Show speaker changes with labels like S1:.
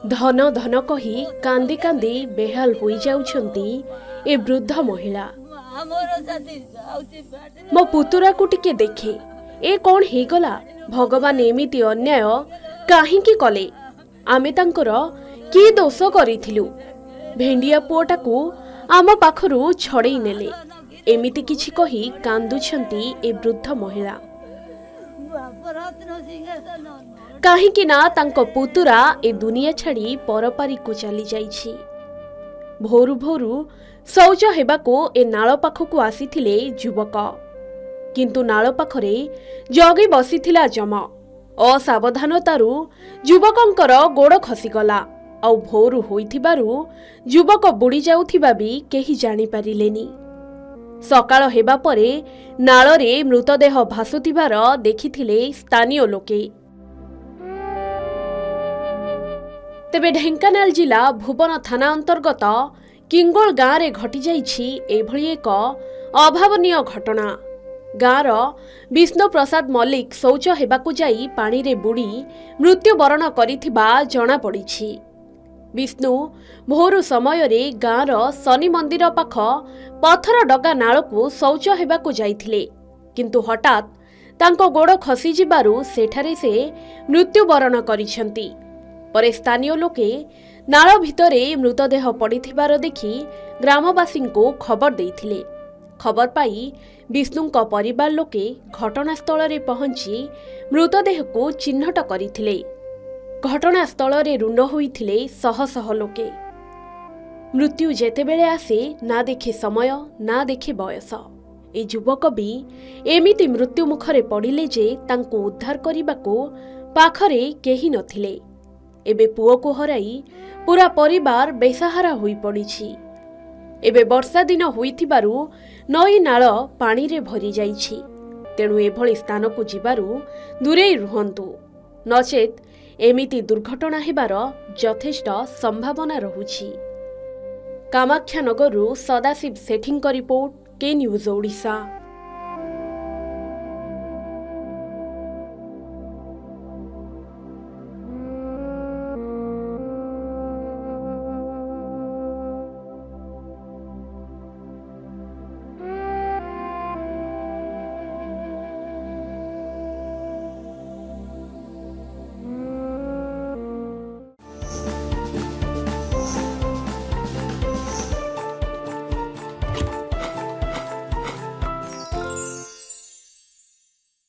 S1: धन धन कही कांदी कांदी बेहाल हो जाउछंती ए वृद्ध महिला। मो पुतुरा को टिके देखे ए कौन हे गला भगवान एमिति अन्याय काहे की कले आमे तांकर की दोष करिथिलु भेंडिया पुओटा को आम पाखरु छड़ेई नेले एमिति किछि कही कांदुछंती ए वृद्ध महिला। काहेकि ना तांको पुतुरा ए दुनिया छाड़ी परपारी को चली जाइछि। भोरु भोरु शौच हेबाको ए नाळ पाखकु आसीथिले युवक किंतु नाळ पाखरे जगी बसिथिला जम असावधानतारु युवकंकर गोड़ खसीगला आ भोरु होइथिबारु युवक बुड़ी जाउथिबा भी केही जानि पारिलेनी। सकाळ हेबा परे नाଳରେ मृतदेह भासुथिबार देखिथिले स्थानीय लोके। तेबे ढेंकानाल जिला भुवन थाना अंतर्गत किंगोल गाँव रे घटी जाइछि एभଳି एक अभावनीय घटना। गाँवर विष्णु प्रसाद मल्लिक शौच हेबाकु जाई पानी रे बुड़ी मृत्युवरण करिथिबा जणा पड़िछि। विष्णु भोरु समय रे गाँवर शनि मंदिर पाख पथर डगा नाळकु शौच हेबाकु जाइथिले किंतु हठात तांको गोड़ खसी जिबारु सेठारे से मृत्युवरण करिसेंती। परे स्थानीय लोके नाळ भितरे मृतदेह पड़िथिबार देखि ग्रामवासी को खबर देइथिले। खबर पाई विष्णुंक परिवार लोके घटनास्थल रे पहुंची मृतदेह को चिन्हट करिथिले। घटनास्थल रे रुंड होइथिले शह शह लोके। मृत्यु जेतेबेले आसे ना देखे समय ना देखे बयस। ए युवक भी एमिति मृत्यु मुखरे पड़िले जे तांको उद्धार करिबाको पाखरे केही नथिले। एबे पुओ को हराई पूरा परिवार बेसहारा होई पड़िछि। एबे वर्षा दिन होइथिबारु नई नाळ पानी रे भरी जाइछि। तेणु एभଳି स्थान को जिबारु दूरे रुहंतु नचेत एमिति दुर्घटना हेबार यथेष्ट संभावना रहुछि। कामाख्यानगरु सदाशिव सेठींक रिपोर्ट के न्यूज ओडिशा।